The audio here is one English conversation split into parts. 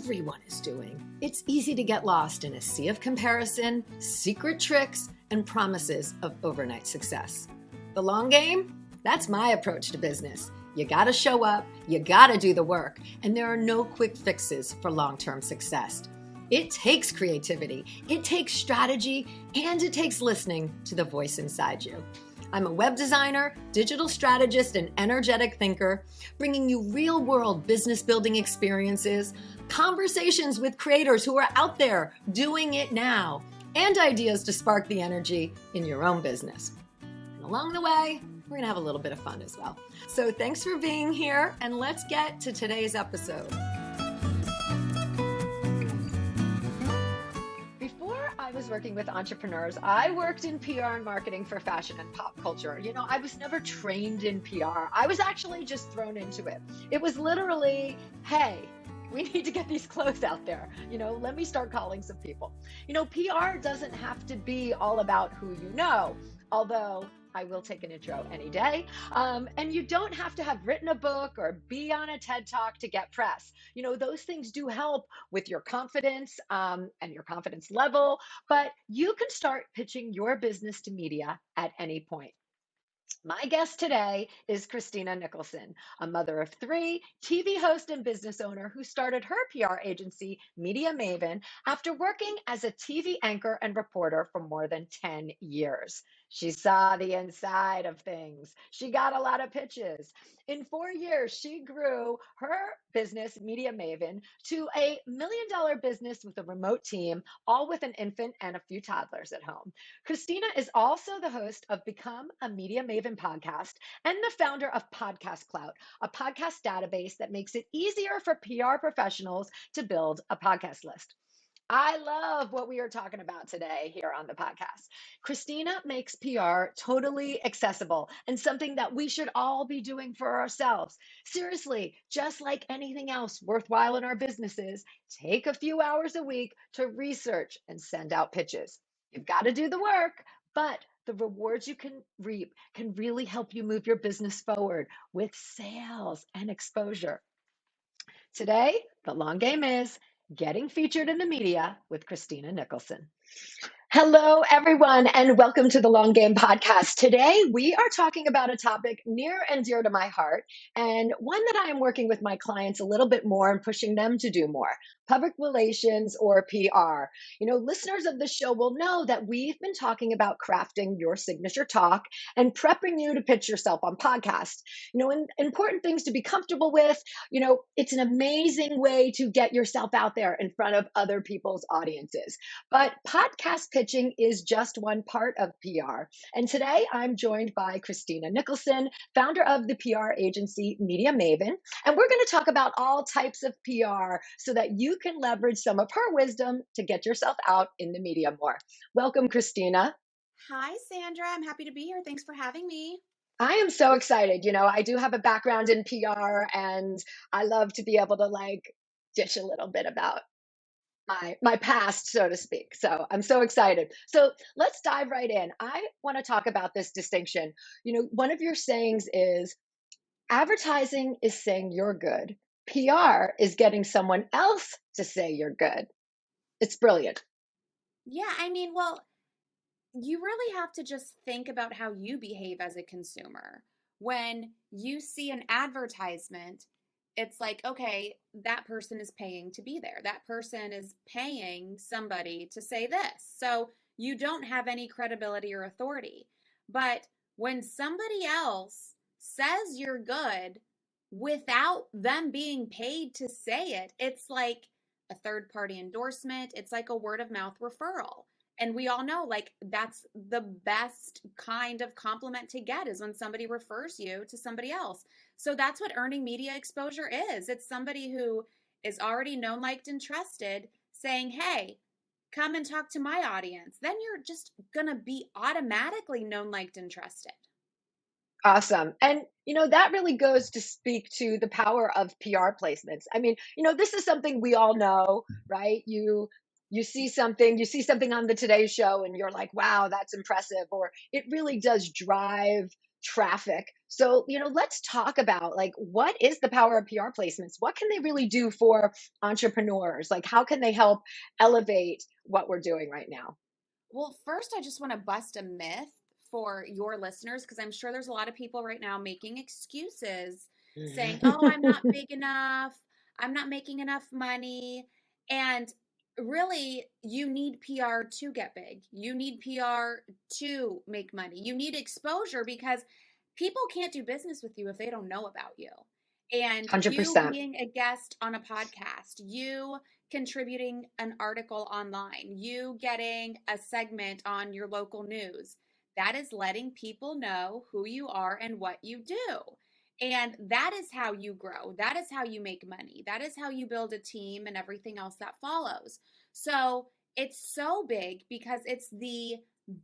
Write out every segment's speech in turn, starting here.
everyone is doing. It's easy to get lost in a sea of comparison, secret tricks, and promises of overnight success. The long game? That's my approach to business. You gotta show up, you gotta do the work, and there are no quick fixes for long-term success. It takes creativity, it takes strategy, and it takes listening to the voice inside you. I'm a web designer, digital strategist, and energetic thinker, bringing you real-world business building experiences, conversations with creators who are out there doing it now, and ideas to spark the energy in your own business. And along the way, we're gonna have a little bit of fun as well. So thanks for being here, and let's get to today's episode. I was working with entrepreneurs. I worked in PR and marketing for fashion and pop culture. You know, I was never trained in PR. I was actually just thrown into it. It was literally, hey, we need to get these clothes out there. You know, let me start calling some people. You know, PR doesn't have to be all about who you know, although I will take an intro any day. And you don't have to have written a book or be on a TED Talk to get press. You know, those things do help with your confidence and your confidence level, but you can start pitching your business to media at any point. My guest today is Christina Nicholson, a mother of three, TV host and business owner who started her PR agency, Media Maven, after working as a TV anchor and reporter for more than 10 years. She saw the inside of things. She got a lot of pitches. In 4 years, she grew her business, Media Maven, to $1 million business with a remote team, all with an infant and a few toddlers at home. Christina is also the host of Become a Media Maven podcast and the founder of Podcast Clout, a podcast database that makes it easier for PR professionals to build a podcast list. I love what we are talking about today here on the podcast. Christina makes PR totally accessible and something that we should all be doing for ourselves. Seriously, just like anything else worthwhile in our businesses, take a few hours a week to research and send out pitches. You've got to do the work, but the rewards you can reap can really help you move your business forward with sales and exposure. Today, the long game is getting featured in the media with Christina Nicholson. Hello, everyone, and welcome to the Long Game Podcast. Today, we are talking about a topic near and dear to my heart, and one that I am working with my clients a little bit more and pushing them to do more: public relations or PR. You know, listeners of the show will know that we've been talking about crafting your signature talk and prepping you to pitch yourself on podcasts. You know, and important things to be comfortable with. You know, it's an amazing way to get yourself out there in front of other people's audiences. But podcast pitching is just one part of PR. And today I'm joined by Christina Nicholson, founder of the PR agency Media Maven. And we're going to talk about all types of PR so that you can leverage some of her wisdom to get yourself out in the media more. Welcome, Christina. Hi, Sandra. I'm happy to be here. Thanks for having me. I am so excited. You know, I do have a background in PR, and I love to be able to dish a little bit about my past, so to speak. So I'm so excited. So let's dive right in. I want to talk about this distinction. You know, one of your sayings is advertising is saying you're good. PR is getting someone else to say you're good. It's brilliant. Yeah, I mean, well, you really have to just think about how you behave as a consumer. When you see an advertisement, it's like, okay, that person is paying to be there. That person is paying somebody to say this. So you don't have any credibility or authority. But when somebody else says you're good without them being paid to say it, it's like a third party endorsement. It's like a word of mouth referral. And we all know, that's the best kind of compliment to get, is when somebody refers you to somebody else. So that's what earning media exposure is. It's somebody who is already known, liked, and trusted saying, hey, come and talk to my audience. Then you're just going to be automatically known, liked, and trusted. Awesome. And, you know, that really goes to speak to the power of PR placements. I mean, you know, this is something we all know, right? You see something on the Today Show and you're like, wow, that's impressive. Or it really does drive traffic So, let's talk about like what is the power of PR placements? What can they really do for entrepreneurs? Like how can they help elevate what we're doing right now? Well, first, I just want to bust a myth for your listeners because I'm sure there's a lot of people right now making excuses saying, oh, I'm not big enough. I'm not making enough money. And really, you need PR to get big. You need PR to make money. You need exposure because people can't do business with you if they don't know about you. And you 100%. being a guest on a podcast, you contributing an article online, you getting a segment on your local news. That is letting people know who you are and what you do. And that is how you grow. That is how you make money. That is how you build a team and everything else that follows. So it's so big because it's the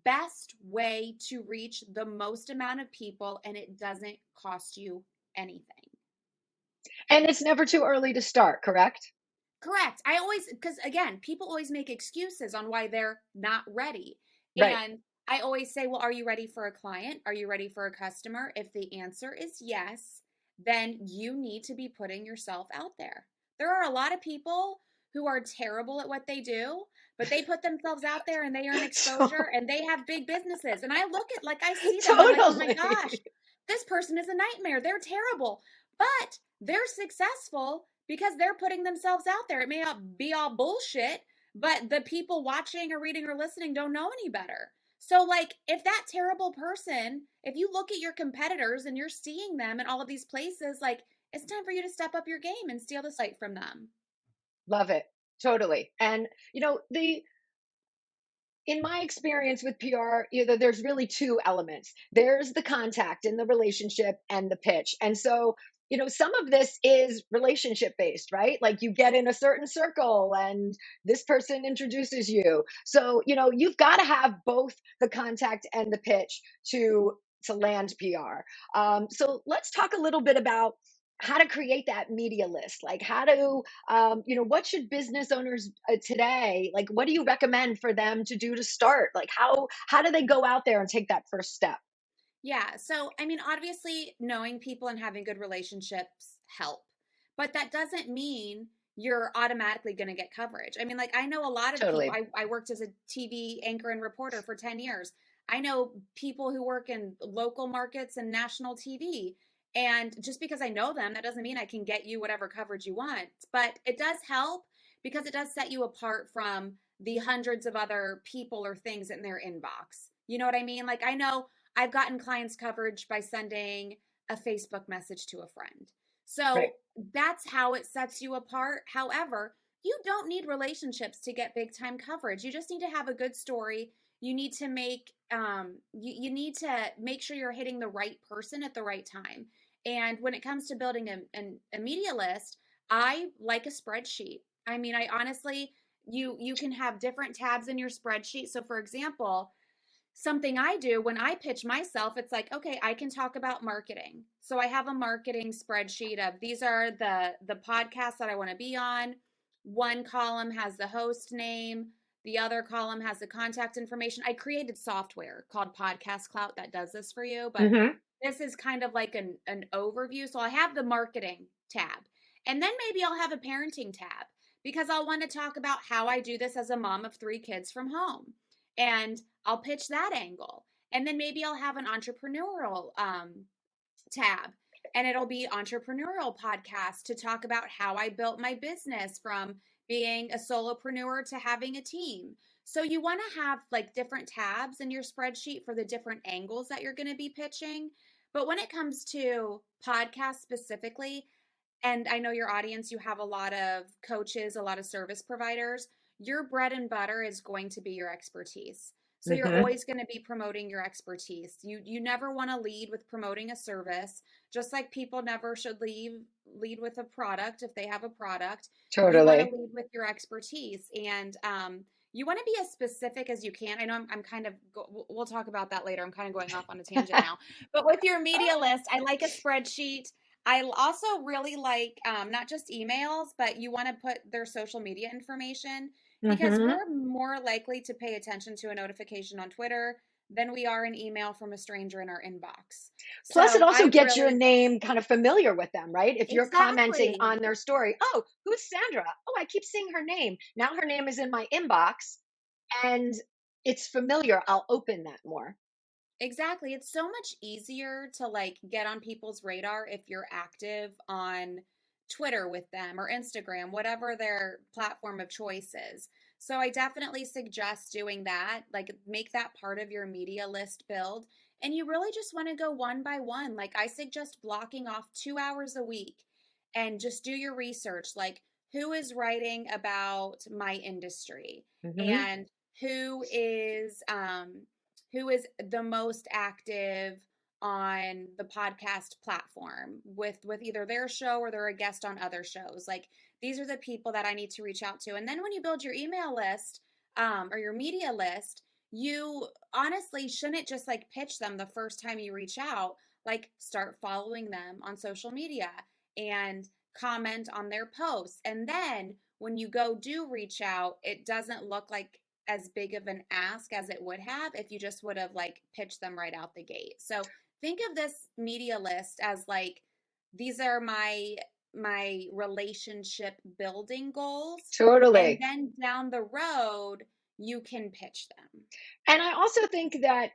best way to reach the most amount of people and it doesn't cost you anything. And it's never too early to start, correct? Correct. I always, because again, people always make excuses on why they're not ready. Right. And I always say, well, are you ready for a client? Are you ready for a customer? If the answer is yes, then you need to be putting yourself out there. There are a lot of people who are terrible at what they do, but they put themselves out there and they earn So exposure and they have big businesses. And I look at, like, I see them, I'm like, oh my gosh, totally. this person is a nightmare. They're terrible, but they're successful because they're putting themselves out there. It may not be all bullshit, but the people watching or reading or listening don't know any better. So, like, if that terrible person, if you look at your competitors and you're seeing them in all of these places, like, it's time for you to step up your game and steal the site from them. Love it. Totally. And the in my experience with PR, there's really two elements. There's the contact in the relationship and the pitch. And so, some of this is relationship based, right? Like you get in a certain circle and this person introduces you. So, you've got to have both the contact and the pitch to land PR. So let's talk a little bit about how to create that media list. Like how to what should business owners today, like what do you recommend for them to do to start? Like how do they go out there and take that first step? Yeah. So, I mean, obviously, knowing people and having good relationships help, but that doesn't mean you're automatically going to get coverage. I mean, like, I know a lot of people, Totally. I worked as a TV anchor and reporter for 10 years. I know people who work in local markets and national TV. And just because I know them, that doesn't mean I can get you whatever coverage you want. But it does help because it does set you apart from the hundreds of other people or things in their inbox. You know what I mean? Like, I know I've gotten clients coverage by sending a Facebook message to a friend. Right. So that's how it sets you apart. However, you don't need relationships to get big time coverage. You just need to have a good story. You need to you need to make sure you're hitting the right person at the right time. And when it comes to building a media list, I like a spreadsheet. I mean, I honestly, you can have different tabs in your spreadsheet. So for example, something I do when I pitch myself, it's like, okay, I can talk about marketing. So I have a marketing spreadsheet of these are the podcasts that I want to be on. One column has the host name, the other column has the contact information. I created software called Podcast Clout that does this for you, but Hmm. this is kind of like an overview. So I have the marketing tab. And then maybe I'll have a parenting tab because I'll want to talk about how I do this as a mom of 3 kids from home. And I'll pitch that angle. And then maybe I'll have an entrepreneurial tab and it'll be entrepreneurial podcast to talk about how I built my business from being a solopreneur to having a team. So you want to have like different tabs in your spreadsheet for the different angles that you're going to be pitching. But when it comes to podcasts specifically, and I know your audience, you have a lot of coaches, a lot of service providers. Your bread and butter is going to be your expertise. So you're Hmm. always going to be promoting your expertise. You never want to lead with promoting a service, just like people never should lead with a product if they have a product. You want to Totally. lead with your expertise, and you want to be as specific as you can. I know I'm kind of we'll talk about that later. I'm kind of going off on a tangent now, but with your media list, I like a spreadsheet. I also really like not just emails, but you want to put their social media information because Hmm. we're more likely to pay attention to a notification on Twitter than we are an email from a stranger in our inbox. Plus, it So also I gets your really, name kind of familiar with them, right? If you're commenting exactly. on their story, oh, who's Sandra? Oh, I keep seeing her name. Now her name is in my inbox and it's familiar. I'll open that more. Exactly. It's so much easier to like get on people's radar if you're active on Twitter with them or Instagram, whatever their platform of choice is. So I definitely suggest doing that. Like make that part of your media list build. And you really just want to go one by one. Like I suggest blocking off 2 hours a week and just do your research. Like who is writing about my industry Hmm. and who is who is the most active on the podcast platform with either their show or they're a guest on other shows. Like these are the people that I need to reach out to. And then when you build your email list or your media list, you honestly shouldn't just like pitch them the first time you reach out. Like start following them on social media and comment on their posts. And then when you go do reach out, it doesn't look like as big of an ask as it would have if you just would have like pitched them right out the gate. So think of this media list as like these are my relationship building goals, and Totally. then down the road you can pitch them. And I also think that,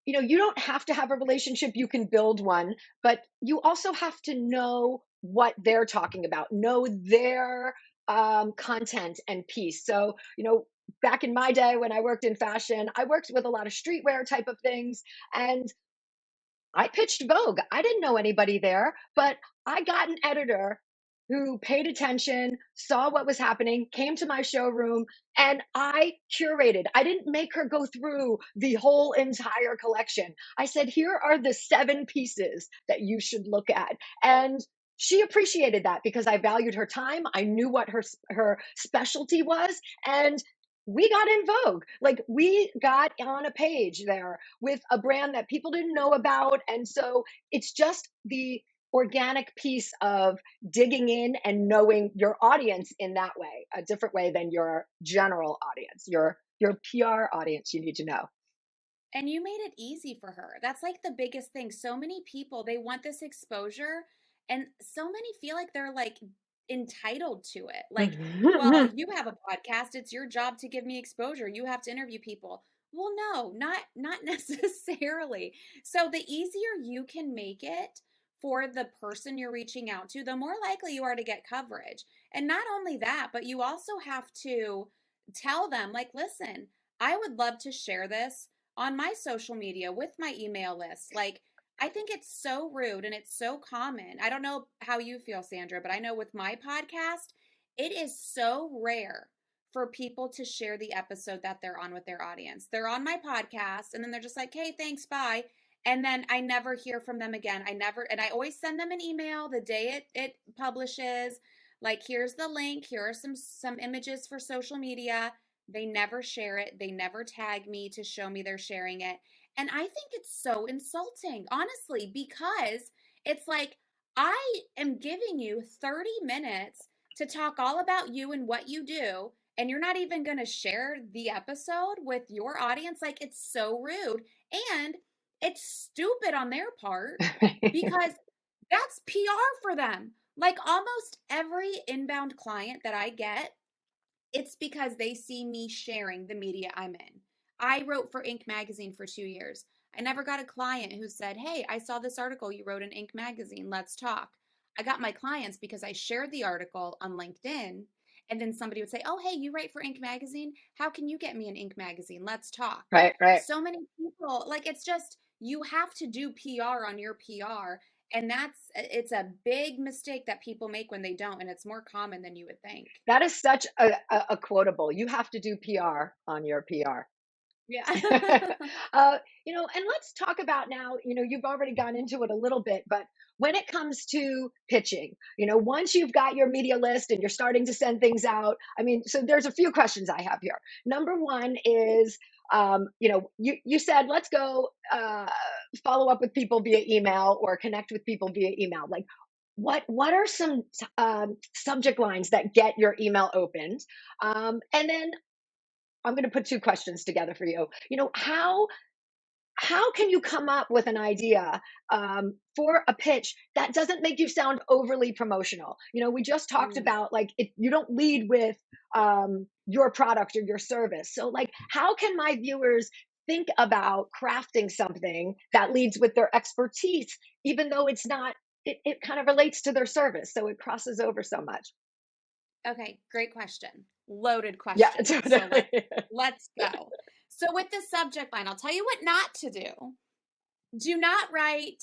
you don't have to have a relationship, you can build one, but you also have to know what they're talking about, know their content and piece. So, back in my day when I worked in fashion, I worked with a lot of streetwear type of things. And I pitched Vogue. I didn't know anybody there, but I got an editor who paid attention, saw what was happening, came to my showroom, and I curated. I didn't make her go through the whole entire collection. I said, here are the 7 pieces that you should look at. And she appreciated that because I valued her time. I knew what her specialty was, and we got in Vogue. Like we got on a page there with a brand that people didn't know about. And so it's just the organic piece of digging in and knowing your audience in that way, a different way than your general audience, your PR audience you need to know. And you made it easy for her. That's like the biggest thing. So many people, they want this exposure, and so many feel like they're like entitled to it. Like, well, you have a podcast, it's your job to give me exposure. You have to interview people. Well, no, not necessarily. So the easier you can make it for the person you're reaching out to, the more likely you are to get coverage. And not only that, but you also have to tell them like, "Listen, I would love to share this on my social media with my email list." Like, I think it's so rude and it's so common. I don't know how you feel, Sandra, but I know with my podcast, it is so rare for people to share the episode that they're on with their audience. They're on my podcast and then they're just like, "Hey, thanks, bye." And then I never hear from them again. And I always send them an email the day it publishes. Like, here's the link. Here are some images for social media. They never share it. They never tag me to show me they're sharing it. And I think it's so insulting, honestly, because it's like I am giving you 30 minutes to talk all about you and what you do, and you're not even going to share the episode with your audience. Like, it's so rude. And it's stupid on their part because that's PR for them. Like, almost every inbound client that I get, it's because they see me sharing the media I'm in. I wrote for Inc. magazine for 2 years. I never got a client who said, "Hey, I saw this article you wrote in Inc. magazine. Let's talk." I got my clients because I shared the article on LinkedIn. And then somebody would say, "Oh, hey, you write for Inc. magazine. How can you get me an Inc. magazine? Let's talk." Right, right. So many people, like, it's just, you have to do PR on your PR. And it's a big mistake that people make when they don't. And it's more common than you would think. That is such a quotable. You have to do PR on your PR. Yeah. And let's talk about now, you've already gone into it a little bit, but when it comes to pitching, once you've got your media list and you're starting to send things out, I mean, so there's a few questions I have here. Number one is, you said, let's go follow up with people via email or connect with people via email. Like, what are some subject lines that get your email opened? And then I'm going to put 2 questions together for you. How how can you come up with an idea for a pitch that doesn't make you sound overly promotional? We just talked Mm. about, like, you don't lead with your product or your service. So, like, how can my viewers think about crafting something that leads with their expertise, even though it's not, it kind of relates to their service. So it crosses over so much. Okay, great question. Loaded Yeah, question. So totally. let's go. So with the subject line, I'll tell you what not to do. Do not write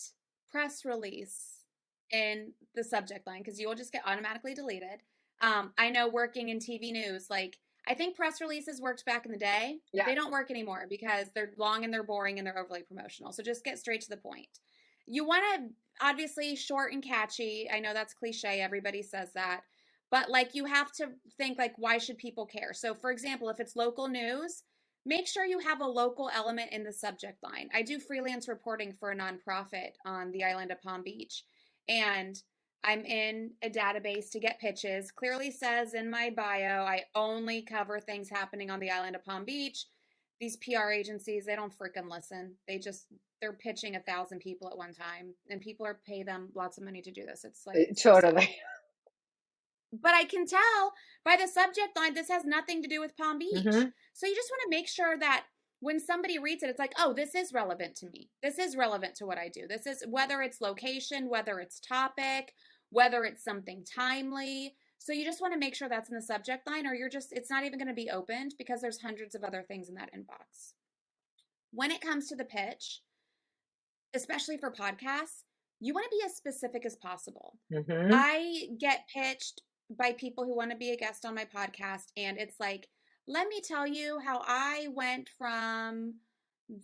press release in the subject line because you will just get automatically deleted. I know working in TV news, like I think press releases worked back in the day. Yeah. They don't work anymore because they're long and they're boring and they're overly promotional. So just get straight to the point. You want to obviously short and catchy. I know that's cliche. Everybody says that. But like you have to think like why should people care? So for example, if it's local news, make sure you have a local element in the subject line. I do freelance reporting for a nonprofit on the island of Palm Beach, and I'm in a database to get pitches. Clearly says in my bio, I only cover things happening on the island of Palm Beach. These PR agencies, they don't freaking listen. They're pitching 1,000 people at one time, and people are pay them lots of money to do this. It's like so sad. Totally. But I can tell by the subject line, this has nothing to do with Palm Beach. Hmm. So you just want to make sure that when somebody reads it, it's like, oh, this is relevant to me. This is relevant to what I do. This is whether it's location, whether it's topic, whether it's something timely. So you just want to make sure that's in the subject line, or it's not even going to be opened because there's hundreds of other things in that inbox. When it comes to the pitch, especially for podcasts, you want to be as specific as possible. Hmm. I get pitched by people who want to be a guest on my podcast, and it's like, let me tell you how I went from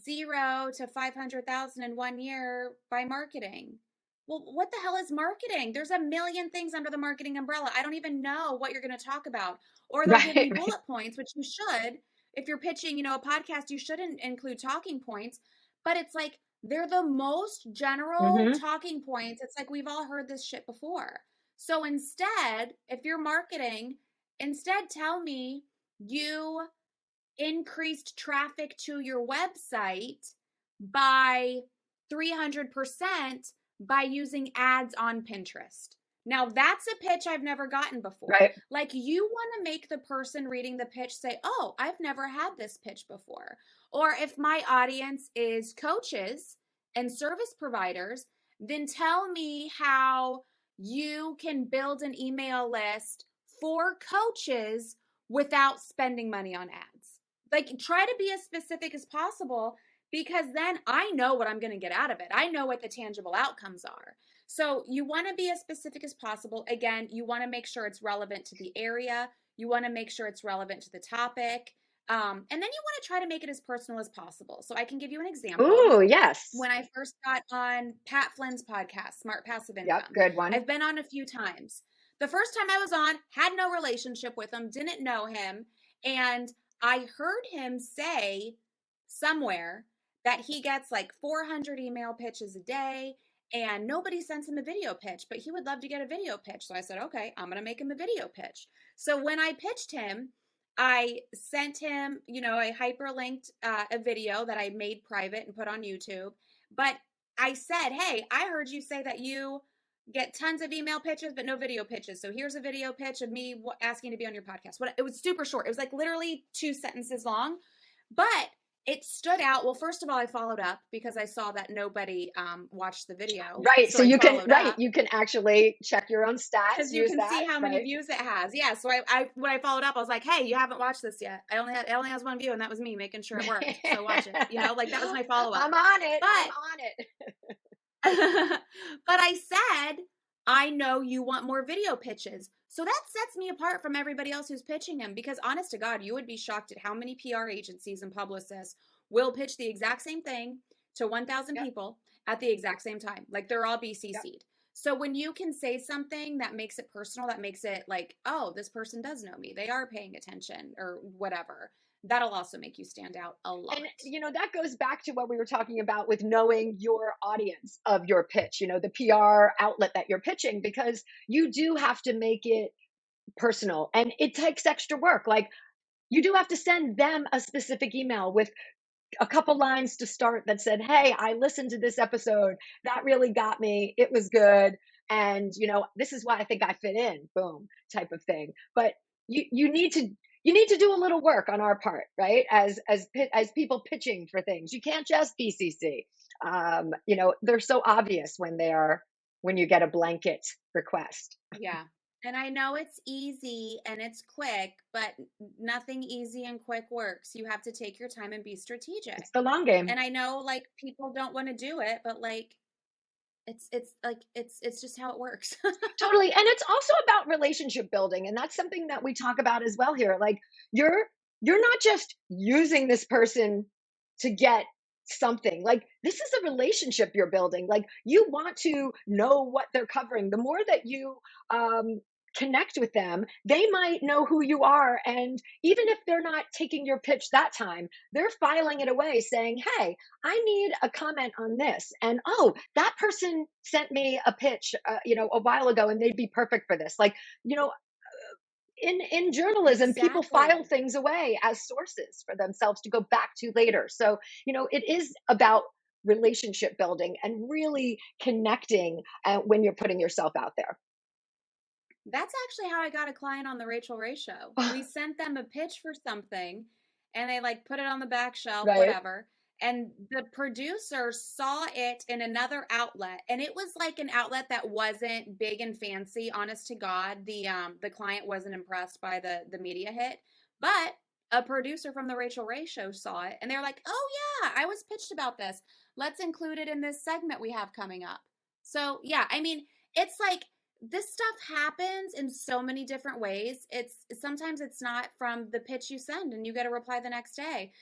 0 to 500,000 in 1 year by marketing. Well, what the hell is marketing? There's a million things under the marketing umbrella. I don't even know what you're going to talk about. Or they'll give me Right. Right. bullet points, which you should. If you're pitching, a podcast, you shouldn't include talking points. But it's like they're the most general Hmm. talking points. It's like we've all heard this shit before. So instead, if you're marketing, instead tell me you increased traffic to your website by 300% by using ads on Pinterest. Now, that's a pitch I've never gotten before. Right. Like, you want to make the person reading the pitch say, oh, I've never had this pitch before. Or if my audience is coaches and service providers, then tell me how you can build an email list for coaches without spending money on ads. Like, try to be as specific as possible because then I know what I'm going to get out of it. I know what the tangible outcomes are. So you want to be as specific as possible. Again, you want to make sure it's relevant to the area. You want to make sure it's relevant to the topic. And then you want to try to make it as personal as possible. So I can give you an example. Ooh, yes. When I first got on Pat Flynn's podcast, Smart Passive Yep. Income, Good one. I've been on a few times. The first time I was on, had no relationship with him, didn't know him. And I heard him say somewhere that he gets like 400 email pitches a day and nobody sends him a video pitch, but he would love to get a video pitch. So I said, okay, I'm going to make him a video pitch. So when I pitched him, I sent him, I hyperlinked a video that I made private and put on YouTube. But I said, hey, I heard you say that you get tons of email pitches, but no video pitches. So here's a video pitch of me asking to be on your podcast. It was super short. It was like literally 2 sentences long, but it stood out. Well, first of all, I followed up because I saw that nobody watched the video. Right. So I you can, followed right, up you can actually check your own stats, because you use can that, see how many right? views it has. Yeah. So I when I followed up, I was like, hey, you haven't watched this yet. It only has 1 view, and that was me making sure it worked. So watch it. Like that was my follow up. I'm on it. But I'm on it. but I said, I know you want more video pitches. So that sets me apart from everybody else who's pitching them because honest to God, you would be shocked at how many PR agencies and publicists will pitch the exact same thing to 1,000 Yep. people at the exact same time. Like they're all BCC'd. Yep. So when you can say something that makes it personal, that makes it like, oh, this person does know me. They are paying attention or whatever. That'll also make you stand out a lot. And that goes back to what we were talking about with knowing your audience of your pitch, the PR outlet that you're pitching, because you do have to make it personal and it takes extra work. Like, you do have to send them a specific email with a couple lines to start that said, "Hey, I listened to this episode. That really got me. It was good. And, this is why I think I fit in." Boom, type of thing. But you need to do a little work on our part, right? As people pitching for things. You can't just BCC. They're so obvious when you get a blanket request. Yeah. And I know it's easy and it's quick, but nothing easy and quick works. You have to take your time and be strategic. It's the long game. And I know like people don't want to do it, but like it's just how it works. Totally. And it's also about relationship building. And that's something that we talk about as well here. Like you're not just using this person to get something. Like this is a relationship you're building. Like you want to know what they're covering. The more that you connect with them, they might know who you are. And even if they're not taking your pitch that time, they're filing it away saying, "Hey, I need a comment on this." And oh, that person sent me a pitch, a while ago, and they'd be perfect for this. Like, you know, in journalism, people file Exactly. things away as sources for themselves to go back to later. So, it is about relationship building and really connecting when you're putting yourself out there. That's actually how I got a client on the Rachel Ray show. We sent them a pitch for something and they like put it on the back shelf, Right? whatever. And the producer saw it in another outlet, and it was like an outlet that wasn't big and fancy. Honest to God, the client wasn't impressed by the media hit, but a producer from the Rachel Ray show saw it, and they're like, "Oh yeah, I was pitched about this. Let's include it in this segment we have coming up." So yeah, I mean, it's like this stuff happens in so many different ways. It's sometimes it's not from the pitch you send and you get a reply the next day.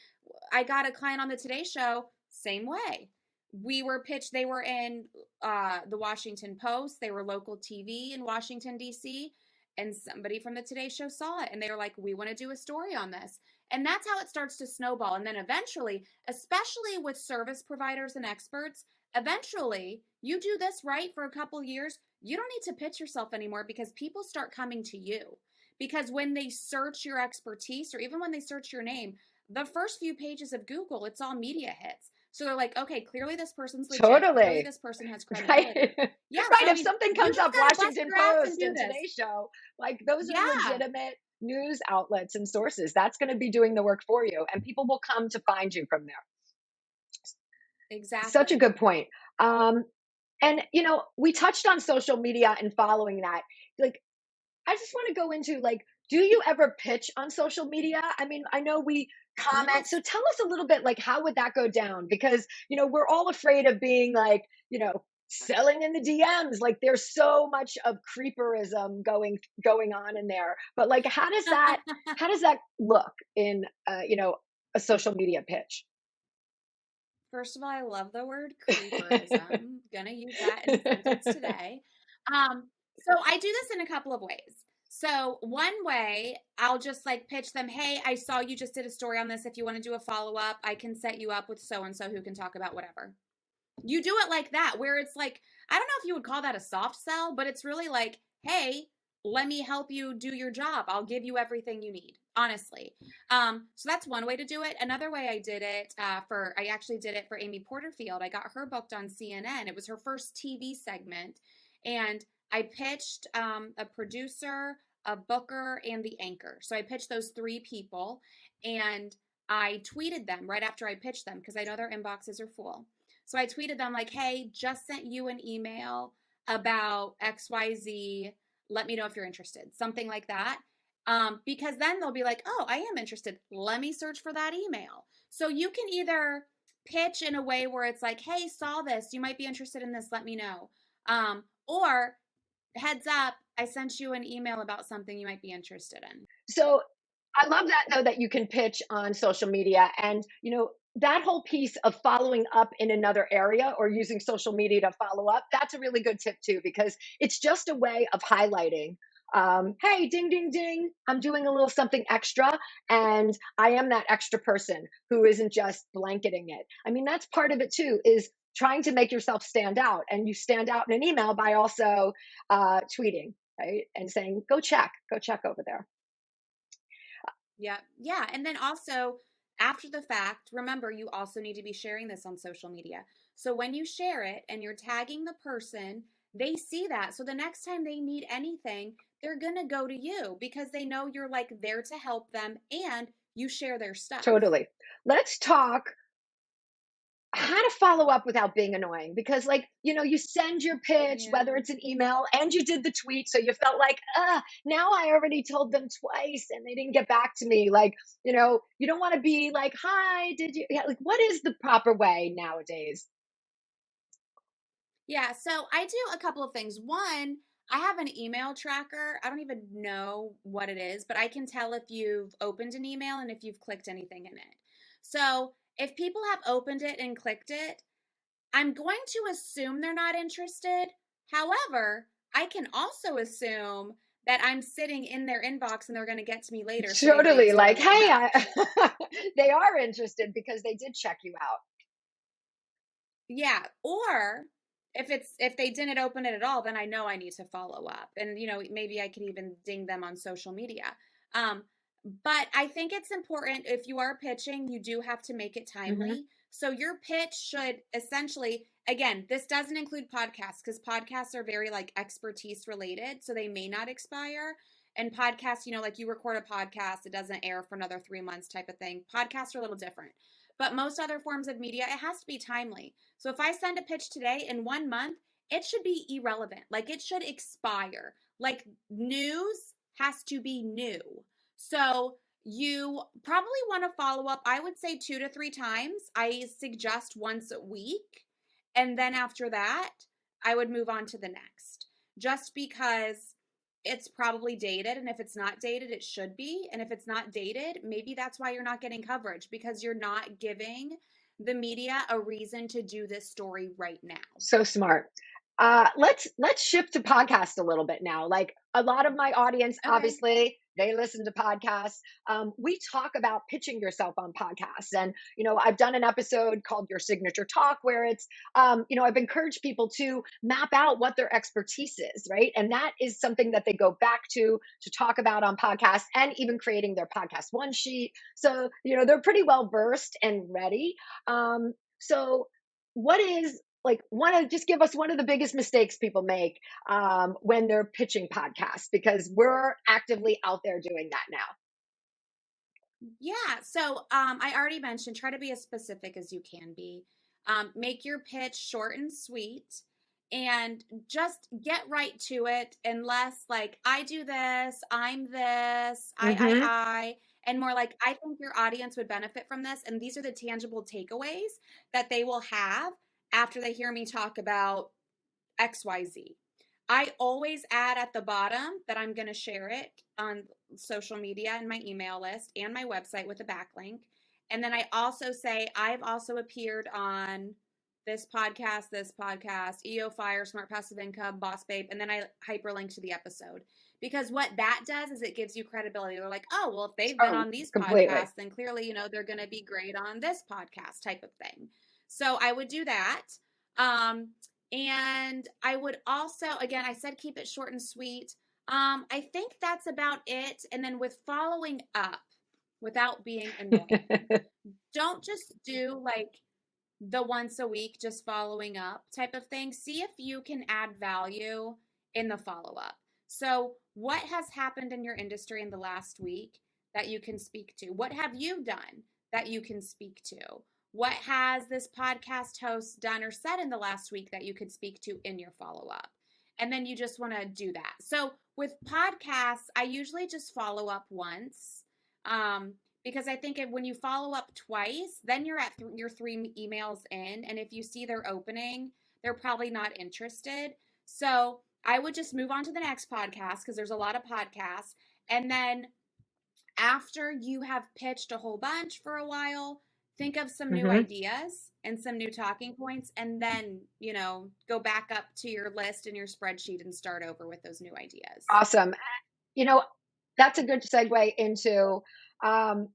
I got a client on the Today Show, same way. We were pitched, they were in the Washington Post, they were local TV in Washington, D.C., and somebody from the Today Show saw it and they were like, "We want to do a story on this." And that's how it starts to snowball. And then eventually, especially with service providers and experts, eventually you do this right for a couple years, you don't need to pitch yourself anymore because people start coming to you. Because when they search your expertise or even when they search your name, the first few pages of Google, it's all media hits. So they're like, okay, clearly this person's legit. Clearly Totally. this person has Right. credibility. Yeah. So Right. I If mean, something you comes just up, got to bust Washington your ass and Post do and this. Today Show, like those are Yeah, legitimate news outlets and sources. That's going to be doing the work for you, and people will come to find you from there. Such a exactly. good point. Um, and we touched on social media and following that. Like, I just want to go into like, do you ever pitch on social media? I mean, I know we comment. So Yes. tell us a little bit like how would that go down? Because, we're all afraid of being like, selling in the DMs. Like there's so much of creeperism going on in there. But like how does that look in a social media pitch? First of all, I love the word creeperism. Gonna use that in a sentence today. So I do this in a couple of ways. So one way, I'll just like pitch them, "Hey, I saw you just did a story on this. If you want to do a follow up, I can set you up with so and so who can talk about whatever." You do it like that, where it's like, I don't know if you would call that a soft sell, but it's really like, "Hey, let me help you do your job. I'll give you everything you need." Honestly. So that's one way to do it. Another way I did it I actually did it for Amy Porterfield. I got her booked on CNN. It was her first TV segment. And I pitched a producer, a booker, and the anchor. So I pitched those three people and I tweeted them right after I pitched them because I know their inboxes are full. So I tweeted them like, "Hey, just sent you an email about XYZ. Let me know if you're interested." Something like that. Because then they'll be like, "Oh, I am interested. Let me search for that email." So you can either pitch in a way where it's like, "Hey, saw this. You might be interested in this. Let me know." Or "Heads up, I sent you an email about something you might be interested in." So I love that though that you can pitch on social media and that whole piece of following up in another area or using social media to follow up, that's a really good tip too, because it's just a way of highlighting, hey, ding, ding, ding, I'm doing a little something extra. And I am that extra person who isn't just blanketing it. I mean, that's part of it too, is trying to make yourself stand out. And you stand out in an email by also tweeting, right? And saying, go check over there. Yeah. Yeah. And then also after the fact, remember, you also need to be sharing this on social media. So when you share it and you're tagging the person, they see that. So the next time they need anything, they're going to go to you because they know you're like there to help them and you share their stuff. Totally. Let's talk how to follow up without being annoying, because like, you send your pitch, Yeah. whether it's an email, and you did the tweet, so you felt like, now I already told them twice and they didn't get back to me. Like, you don't want to be like, hi, did you, yeah, like, what is the proper way nowadays? Yeah, so I do a couple of things. One, I have an email tracker. I don't even know what it is, but I can tell if you've opened an email and if you've clicked anything in it. So if people have opened it and clicked it, I'm going to assume they're not interested. However, I can also assume that I'm sitting in their inbox and they're going to get to me later. So maybe they Totally. just don't Like, want to hey, nudge. they are interested because they did check you out. Yeah, or if they didn't open it at all, then I know I need to follow up. And maybe I could even ding them on social media. Um but I think it's important if you are pitching, you do have to make it Hmm. timely. So your pitch should essentially, again, this doesn't include podcasts because podcasts are very like expertise related, so they may not expire. And podcasts, like you record a podcast, it doesn't air for another 3 months type of thing. Podcasts are a little different. But most other forms of media, it has to be timely. So if I send a pitch today in 1 month, it should be irrelevant. Like it should expire. Like news has to be new. So you probably want to follow up, I would say 2 to 3 times. I suggest once a week. And then after that, I would move on to the next. Just because it's probably dated. And if it's not dated, it should be. And if it's not dated, maybe that's why you're not getting coverage because you're not giving the media a reason to do this story right now. So smart. Let's shift to podcast a little bit now. Like a lot of my audience, Okay. obviously, they listen to podcasts. We talk about pitching yourself on podcasts, and I've done an episode called "Your Signature Talk," where it's, I've encouraged people to map out what their expertise is, right, and that is something that they go back to talk about on podcasts, and even creating their podcast one sheet. So they're pretty well versed and ready. So what is like one of just give us one of the biggest mistakes people make when they're pitching podcasts, because we're actively out there doing that now. Yeah. So I already mentioned try to be as specific as you can be. Make your pitch short and sweet and just get right to it, unless like I do this, I'm this, Hmm. and more like I think your audience would benefit from this. And these are the tangible takeaways that they will have after they hear me talk about XYZ. I always add at the bottom that I'm going to share it on social media and my email list and my website with a backlink. And then I also say, I've also appeared on this podcast, EO Fire, Smart Passive Income, Boss Babe. And then I hyperlink to the episode. Because what that does is it gives you credibility. They're like, oh, well, if they've been Oh, on these completely. podcasts, then clearly, they're going to be great on this podcast type of thing. So I would do that. Um, and I would also, again, I said keep it short and sweet. I think that's about it. And then with following up without being annoying, don't just do like the once a week, just following up type of thing. See if you can add value in the follow up. So, what has happened in your industry in the last week that you can speak to? What have you done that you can speak to? What has this podcast host done or said in the last week that you could speak to in your follow up? And then you just want to do that. So, with podcasts, I usually just follow up once. Um, because I think when you follow up twice, then you're at your 3 emails in, and if you see they're opening, they're probably not interested. So I would just move on to the next podcast because there's a lot of podcasts, and then after you have pitched a whole bunch for a while, think of some new Hmm. ideas and some new talking points, and then go back up to your list and your spreadsheet and start over with those new ideas. Awesome. You know, that's a good segue into. Um,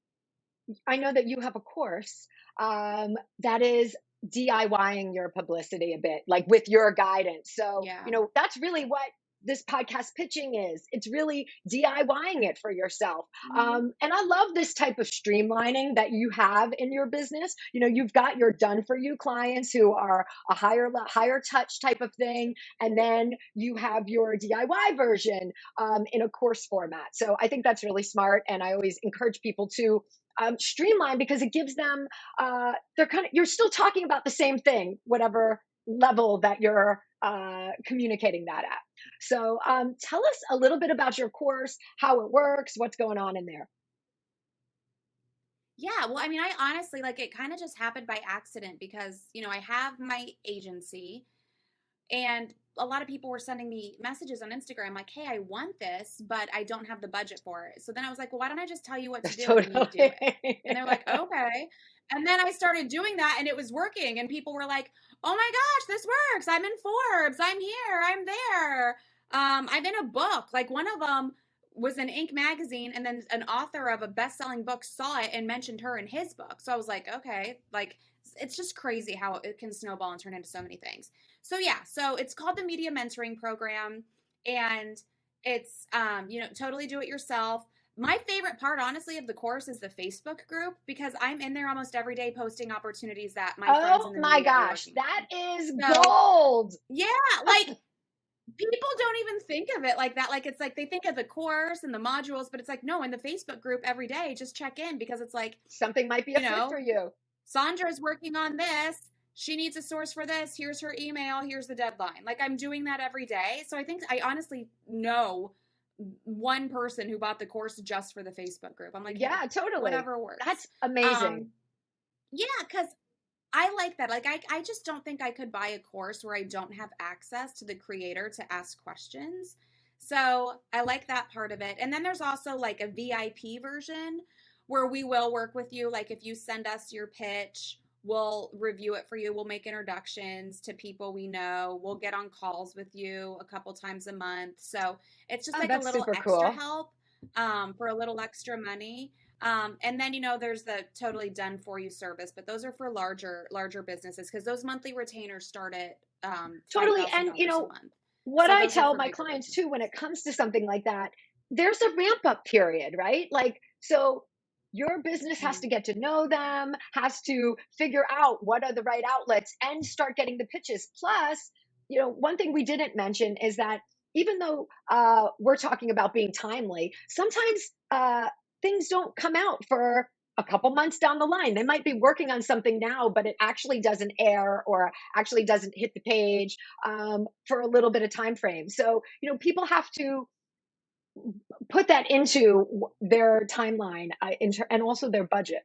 I know that you have a course that is DIYing your publicity a bit, like with your guidance. So, Yeah. that's really what this podcast pitching is. It's really DIYing it for yourself. Mhm. And I love this type of streamlining that you have in your business. You've got your done for you clients who are a higher touch type of thing, and then you have your DIY version in a course format. So I think that's really smart, and I always encourage people to streamline, because it gives them you're still talking about the same thing, whatever level that you're communicating that at. So tell us a little bit about your course, how it works, what's going on in there. Yeah, well, I mean, I honestly like it kind of just happened by accident because, I have my agency and a lot of people were sending me messages on Instagram like, "Hey, I want this, but I don't have the budget for it." So then I was like, "Well, why don't I just tell you what to do and then you do Totally. it?" And they're like, "Okay." And then I started doing that and it was working and people were like, "Oh my gosh, this works. I'm in Forbes. I'm here. I'm there. I'm in a book." Like one of them was in Inc magazine and then an author of a best-selling book saw it and mentioned her in his book. So I was like, "Okay, like it's just crazy how it can snowball and turn into so many things." So yeah, so it's called the Media Mentoring Program, and it's totally do it yourself. My favorite part, honestly, of the course is the Facebook group because I'm in there almost every day posting opportunities that my friends Oh in the my media are gosh, working that on. is So gold. yeah, like people don't even think of it like that. Like it's like they think of the course and the modules, but it's like no, in the Facebook group every day, just check in because it's like, Something might be a you fit for know, you. Sandra's working on this. She needs a source for this. Here's her email. Here's the deadline. Like I'm doing that every day. So I think I honestly know one person who bought the course just for the Facebook group. I'm like, hey, Yeah, totally. whatever works. That's amazing. Um, yeah, because I like that. Like I just don't think I could buy a course where I don't have access to the creator to ask questions. So I like that part of it. And then there's also like a VIP version where we will work with you. Like if you send us your pitch, we'll review it for you. We'll make introductions to people we know. We'll get on calls with you a couple times a month. So it's just Oh, like a that's little super extra cool. help for a little extra money. And then there's the totally done for you service, but those are for larger businesses because those monthly retainers start at five Totally. thousand And dollars a month. what So I those are tell for my bigger clients too, when it businesses. comes to something like that, there's a ramp up period, right? Like, so your business has Mhm. to get to know them, has to figure out what are the right outlets and start getting the pitches. Plus, one thing we didn't mention is that even though we're talking about being timely, sometimes things don't come out for a couple months down the line. They might be working on something now, but it actually doesn't air or actually doesn't hit the page for a little bit of time frame. So, people have to put that into their timeline and also their budget.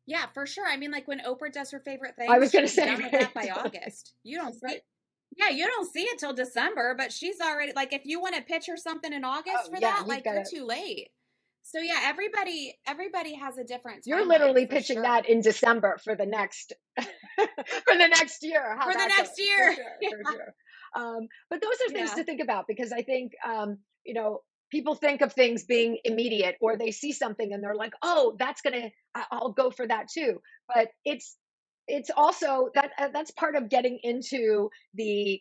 Yeah, for sure. I mean, like when Oprah does her favorite I things, was going to she's say, done with that right? by August. You don't see Yeah, you don't see it till December, but she's already like if you want to pitch her something in August Oh, for yeah, that, you've like got you're to. too late. So yeah, everybody has a different You're timeline literally for pitching sure. that in December for the next for the next year. How For the that next goes, for year. sure, for sure. But those are things Yeah. to think about, because I think people think of things being immediate, or they see something and they're like, "Oh, I'll go for that too." But it's also that's part of getting into the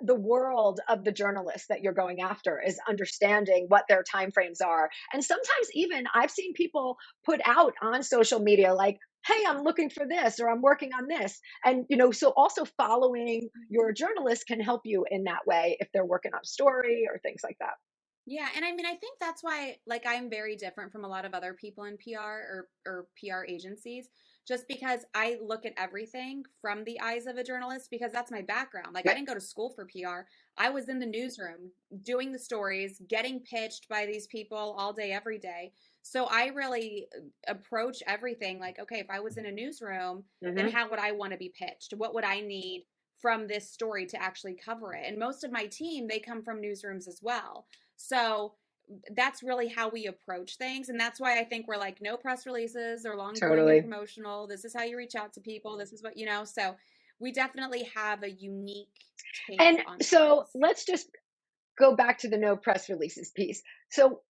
world of the journalist that you're going after, is understanding what their timeframes are. And sometimes even I've seen people put out on social media like, hey, I'm looking for this, or I'm working on this. And so also following your journalist can help you in that way if they're working on a story or things like that. Yeah, and I mean, I think that's why, like, I'm very different from a lot of other people in PR or PR agencies, just because I look at everything from the eyes of a journalist because that's my background. Like, I Yep. didn't go to school for PR. I was in the newsroom doing the stories, getting pitched by these people all day, every day. So I really approach everything like, okay, if I was in a newsroom, then Hmm. how would I want to be pitched? What would I need from this story to actually cover it? And most of my team, they come from newsrooms as well. So that's really how we approach things. And that's why I think we're like, no press releases or long going and Totally. promotional. This is how you reach out to people. This is what. So we definitely have a unique take And on so things. let's just go back to the no press releases piece. So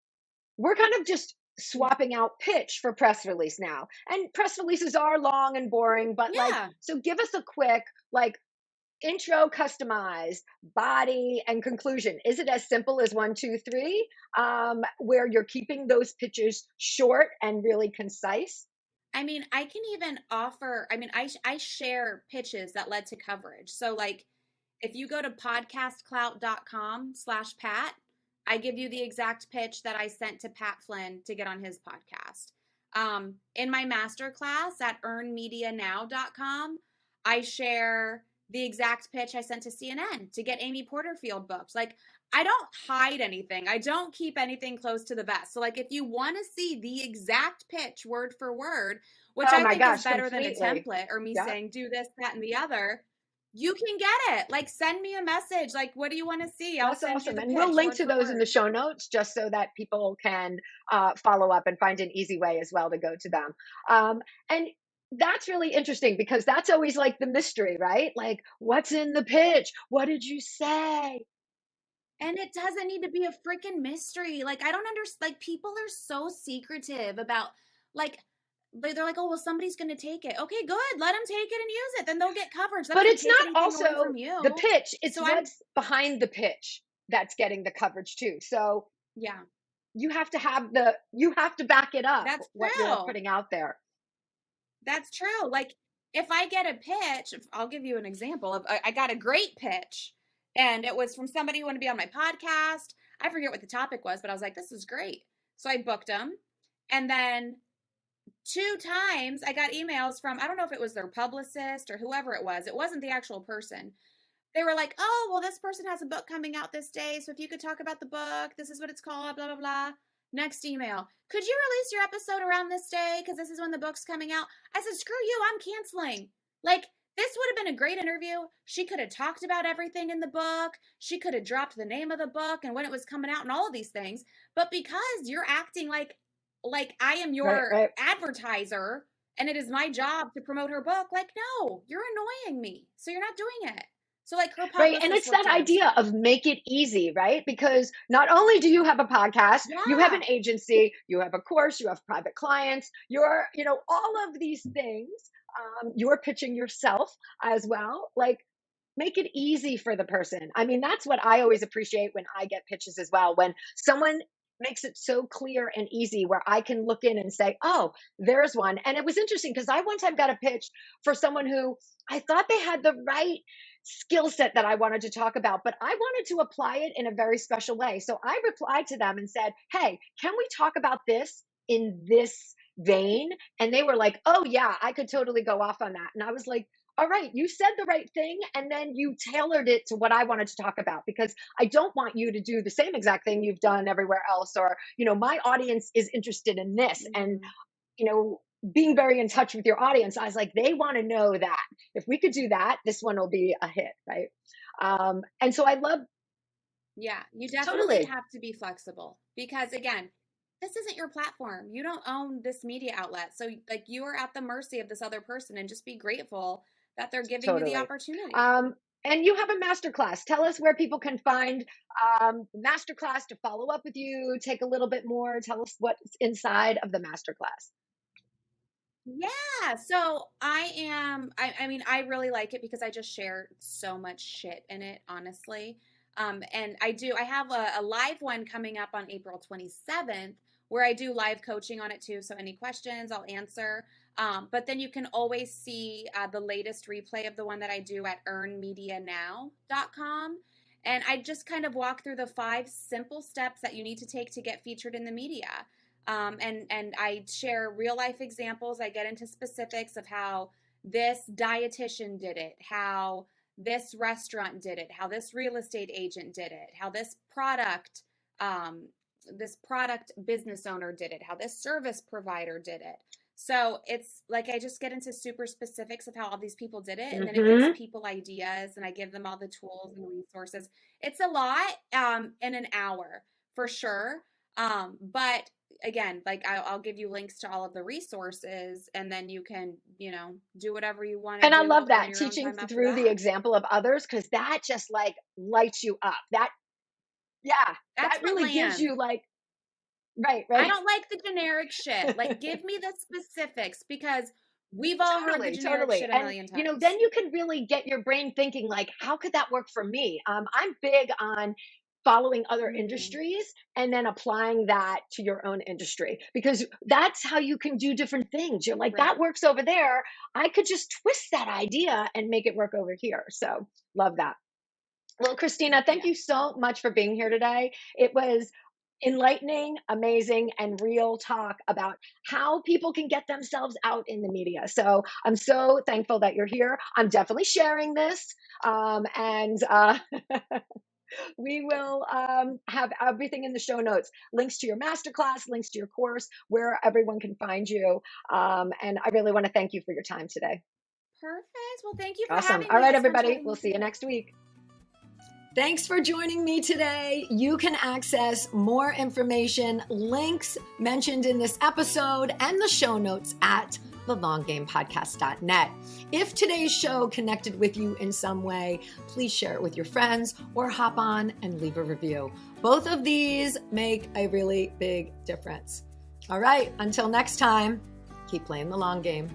we're kind of just swapping out pitch for press release now. And press releases are long and boring, but like, Yeah. so give us a quick, like, intro customized, body, and conclusion. Is it as simple as one, two, three, where you're keeping those pitches short and really concise? I mean, I can even offer, I mean, I share pitches that led to coverage. So, like, if you go to podcastclout.com/Pat, I give you the exact pitch that I sent to Pat Flynn to get on his podcast. In my masterclass at earnmedianow.com, I share the exact pitch I sent to CNN to get Amy Porterfield booked. Like, I don't hide anything. I don't keep anything close to the vest. So, like, if you want to see the exact pitch word for word, which Oh I my think is gosh, better than a completely. template or me Yeah. saying do this, that, and the other, you can get it. Like, send me a message. Like, what do you want to see? I'll That's send you awesome. the And we'll pitch link word to for those in the word. show notes just so that people can follow up and find an easy way as well to go to them. And that's really interesting because that's always like the mystery, right? Like, what's in the pitch? What did you say? And it doesn't need to be a freaking mystery. Like, I don't understand. Like, people are so secretive about, like, they're like, oh, well, somebody's going to take it. Okay, good. Let them take it and use it. Then they'll get coverage. That But doesn't it's take not anything away also from the you. pitch, it's So I'm, what's behind the pitch that's getting the coverage too. So yeah, you have to back it up that's what you're true. putting out there. That's true. Like, if I get a pitch, I'll give you an example of I got a great pitch, and it was from somebody who wanted to be on my podcast. I forget what the topic was, but I was like, this is great. So I booked them. And then two times I got emails from, I don't know if it was their publicist or whoever it was. It wasn't the actual person. They were like, oh, well, this person has a book coming out this day. So if you could talk about the book, this is what it's called, blah, blah, blah. Next email. Could you release your episode around this day? Because this is when the book's coming out. I said, screw you, I'm canceling. Like, this would have been a great interview. She could have talked about everything in the book. She could have dropped the name of the book and when it was coming out and all of these things. But because you're acting like I am Right, your right. advertiser and it is my job to promote her book, like, no, you're annoying me. So you're not doing it. So, like, her Right. And publicist it's worked that against idea me. of make it easy, right? Because not only do you have a podcast, you have Yeah. an agency, you have a course, you have private clients, you're, all of these things. You're pitching yourself as well. Like, make it easy for the person. I mean, that's what I always appreciate when I get pitches as well. When someone makes it so clear and easy where I can look in and say, oh, there's one. And it was interesting because I one time got a pitch for someone who I thought they had the right skill set that I wanted to talk about, but I wanted to apply it in a very special way. So I replied to them and said, hey, can we talk about this in this vein? And they were like, oh, yeah, I could totally go off on that. And I was like, all right, you said the right thing. And then you tailored it to what I wanted to talk about because I don't want you to do the same exact thing you've done everywhere else. Or, my audience is interested in this. And, Mm-hmm. you know, being very in touch with your audience, I was like, they want to know that. If we could do that, this one will be a hit, right? And so I love Yeah, you definitely totally, have to be flexible because, again, this isn't your platform. You don't own this media outlet. So, like, you are at the mercy of this other person and just be grateful that they're giving you the totally. opportunity. Um, and you have a masterclass. Tell us where people can find the masterclass to follow up with you, take a little bit more. Tell us what's inside of the masterclass. Yeah, so I mean, I really like it because I just share so much shit in it, honestly. And I have a live one coming up on April 27th where I do live coaching on it too. So any questions I'll answer. But then you can always see the latest replay of the one that I do at earnmedianow.com. And I just kind of walk through the 5 simple steps that you need to take to get featured in the media. And I share real life examples. I get into specifics of how this dietitian did it, how this restaurant did it, how this real estate agent did it, how um, this product business owner did it, how this service provider did it. So it's like I just get into super specifics of how all these people did it, and then it gives Hmm. people ideas, and I give them all the tools and resources. It's a lot in an hour for sure. But again, like I'll give you links to all of the resources and then you can, do whatever you want to And I do love on that your own teaching time after through the that. example of others because that just like lights you up. Yeah, That's that what really gives lands. you like, right, I right. don't like the generic shit. Like, give me the specifics because We've all heard the Totally, generic totally. shit a And million you know, times. then you can really get your brain thinking like, how could that work for me? I'm big on following other Mm-hmm. industries and then applying that to your own industry because that's how you can do different things. You're like, that Right. works over there. I could just twist that idea and make it work over here. So love that. Well, Christina, thank Yeah. you so much for being here today. It was enlightening, amazing, and real talk about how people can get themselves out in the media. So I'm so thankful that you're here. I'm definitely sharing this. And we will have everything in the show notes, links to your masterclass, links to your course, where everyone can find you. And I really want to thank you for your time today. Perfect. Well, thank you for Awesome. having All me. right, It was fun everybody. chatting We'll with see you you. next week. Thanks for joining me today. You can access more information, links mentioned in this episode, and the show notes at thelonggamepodcast.net. If today's show connected with you in some way, please share it with your friends or hop on and leave a review. Both of these make a really big difference. All right, until next time, keep playing the long game.